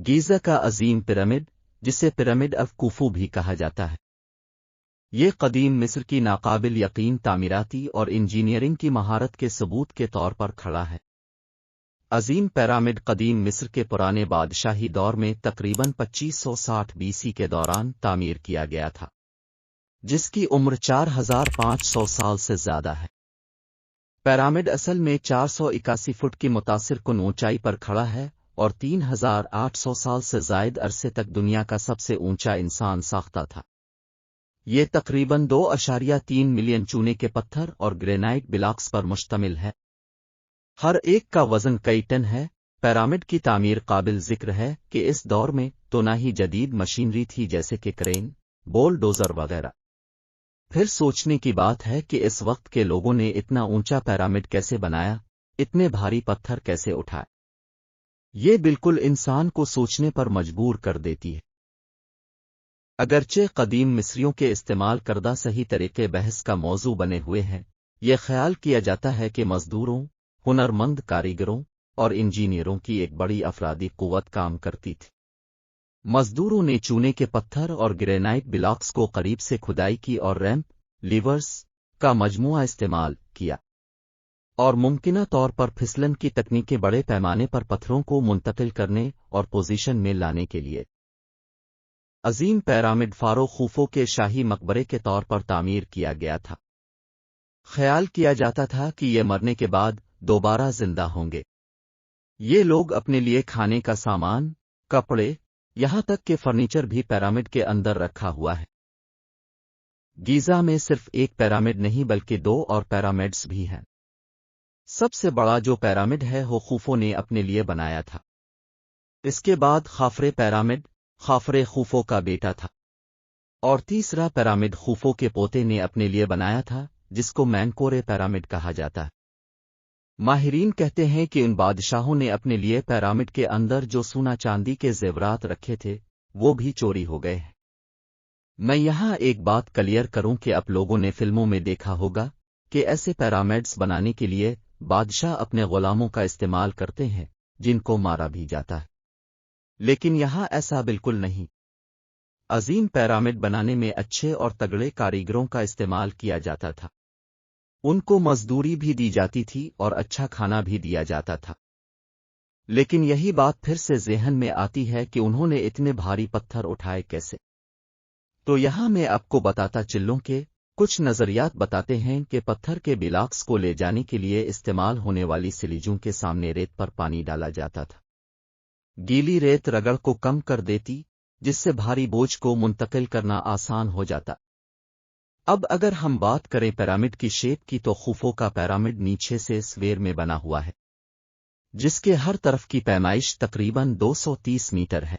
گیزا کا عظیم پیرامڈ، جسے pyramid of Khufu بھی کہا جاتا ہے، یہ قدیم مصر کی ناقابل یقین تعمیراتی اور انجینئرنگ کی مہارت کے ثبوت کے طور پر کھڑا ہے۔ عظیم پیرامڈ قدیم مصر کے پرانے بادشاہی دور میں تقریباً 2560 BC کے دوران تعمیر کیا گیا تھا، جس کی عمر 4500 سال سے زیادہ ہے۔ پیرامڈ اصل میں 481 فٹ کی متاثر کن اونچائی پر کھڑا ہے اور 3800 سال سے زائد عرصے تک دنیا کا سب سے اونچا انسان ساختہ تھا۔ یہ تقریباً 2.3 ملین چونے کے پتھر اور گرینائٹ بلاکس پر مشتمل ہے۔ ہر ایک کا وزن کئی ٹن ہے۔ پیرامڈ کی تعمیر قابل ذکر ہے کہ اس دور میں تو نہ ہی جدید مشینری تھی جیسے کہ کرین، بولڈوزر وغیرہ۔ پھر سوچنے کی بات ہے کہ اس وقت کے لوگوں نے اتنا اونچا پیرامڈ کیسے بنایا، اتنے بھاری پتھر کیسے اٹھائے۔ یہ بالکل انسان کو سوچنے پر مجبور کر دیتی ہے۔ اگرچہ قدیم مصریوں کے استعمال کردہ صحیح طریقے بحث کا موضوع بنے ہوئے ہیں، یہ خیال کیا جاتا ہے کہ مزدوروں، ہنرمند کاریگروں اور انجینئروں کی ایک بڑی افرادی قوت کام کرتی تھی۔ مزدوروں نے چونے کے پتھر اور گرینائٹ بلاکس کو قریب سے کھدائی کی اور ریمپ، لیورز کا مجموعہ استعمال کیا، اور ممکنہ طور پر پھسلن کی تکنیکیں بڑے پیمانے پر پتھروں کو منتقل کرنے اور پوزیشن میں لانے کے لیے۔ عظیم پیرامڈ فارو خوفو کے شاہی مقبرے کے طور پر تعمیر کیا گیا تھا۔ خیال کیا جاتا تھا کہ یہ مرنے کے بعد دوبارہ زندہ ہوں گے۔ یہ لوگ اپنے لیے کھانے کا سامان، کپڑے، یہاں تک کہ فرنیچر بھی پیرامڈ کے اندر رکھا ہوا ہے۔ گیزا میں صرف ایک پیرامڈ نہیں بلکہ 2 اور پیرامڈز بھی ہیں۔ سب سے بڑا جو پیرامڈ ہے وہ خوفو نے اپنے لیے بنایا تھا۔ اس کے بعد خافرے پیرامڈ، خافرے خوفو کا بیٹا تھا، اور تیسرا پیرامڈ خوفو کے پوتے نے اپنے لیے بنایا تھا، جس کو مینکورے پیرامڈ کہا جاتا ہے۔ ماہرین کہتے ہیں کہ ان بادشاہوں نے اپنے لیے پیرامڈ کے اندر جو سونا چاندی کے زیورات رکھے تھے وہ بھی چوری ہو گئے ہیں۔ میں یہاں ایک بات کلیئر کروں کہ آپ لوگوں نے فلموں میں دیکھا ہوگا کہ ایسے پیرامڈز بنانے کے لیے بادشاہ اپنے غلاموں کا استعمال کرتے ہیں جن کو مارا بھی جاتا ہے، لیکن یہاں ایسا بالکل نہیں۔ عظیم پیرامڈ بنانے میں اچھے اور تگڑے کاریگروں کا استعمال کیا جاتا تھا۔ ان کو مزدوری بھی دی جاتی تھی اور اچھا کھانا بھی دیا جاتا تھا۔ لیکن یہی بات پھر سے ذہن میں آتی ہے کہ انہوں نے اتنے بھاری پتھر اٹھائے کیسے؟ تو یہاں میں آپ کو بتاتا چلوں کہ کچھ نظریات بتاتے ہیں کہ پتھر کے بلاکس کو لے جانے کے لیے استعمال ہونے والی سلیجوں کے سامنے ریت پر پانی ڈالا جاتا تھا۔ گیلی ریت رگڑ کو کم کر دیتی، جس سے بھاری بوجھ کو منتقل کرنا آسان ہو جاتا۔ اب اگر ہم بات کریں پیرامڈ کی شیپ کی تو خوفو کا پیرامڈ نیچے سے سویر میں بنا ہوا ہے، جس کے ہر طرف کی پیمائش تقریباً 230 میٹر ہے۔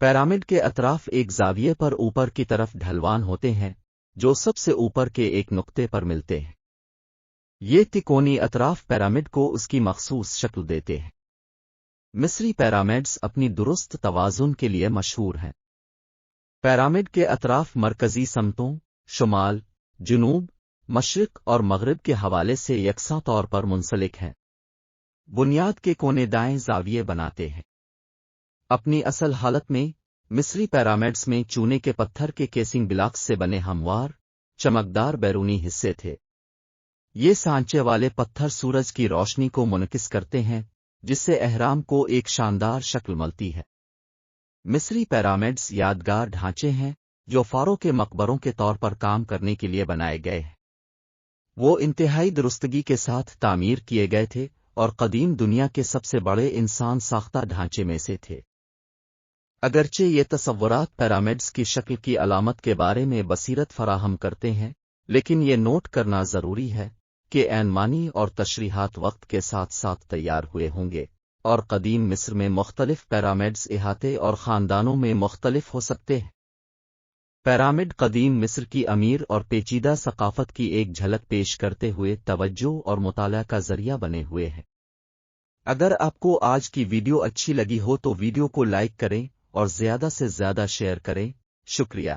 پیرامڈ کے اطراف ایک زاویے پر اوپر کی طرف ڈھلوان ہوتے ہیں جو سب سے اوپر کے ایک نقطے پر ملتے ہیں۔ یہ تکونی اطراف پیرامڈ کو اس کی مخصوص شکل دیتے ہیں۔ مصری پیرامڈز اپنی درست توازن کے لیے مشہور ہیں۔ پیرامڈ کے اطراف مرکزی سمتوں، شمال، جنوب، مشرق اور مغرب کے حوالے سے یکساں طور پر منسلک ہیں۔ بنیاد کے کونے دائیں زاویے بناتے ہیں۔ اپنی اصل حالت میں مصری پیرامڈز میں چونے کے پتھر کے کیسنگ بلاکس سے بنے ہموار، چمکدار بیرونی حصے تھے۔ یہ سانچے والے پتھر سورج کی روشنی کو منعکس کرتے ہیں، جس سے اہرام کو ایک شاندار شکل ملتی ہے۔ مصری پیرامڈز یادگار ڈھانچے ہیں جو فارو کے مقبروں کے طور پر کام کرنے کے لیے بنائے گئے ہیں۔ وہ انتہائی درستگی کے ساتھ تعمیر کیے گئے تھے اور قدیم دنیا کے سب سے بڑے انسان ساختہ ڈھانچے میں سے تھے۔ اگرچہ یہ تصورات پیرامڈز کی شکل کی علامت کے بارے میں بصیرت فراہم کرتے ہیں، لیکن یہ نوٹ کرنا ضروری ہے کہ عین معنی اور تشریحات وقت کے ساتھ ساتھ تیار ہوئے ہوں گے، اور قدیم مصر میں مختلف پیرامڈز احاطے اور خاندانوں میں مختلف ہو سکتے ہیں۔ پیرامڈ قدیم مصر کی امیر اور پیچیدہ ثقافت کی ایک جھلک پیش کرتے ہوئے توجہ اور مطالعہ کا ذریعہ بنے ہوئے ہیں۔ اگر آپ کو آج کی ویڈیو اچھی لگی ہو تو ویڈیو کو لائک کریں اور زیادہ سے زیادہ شیئر کریں۔ شکریہ۔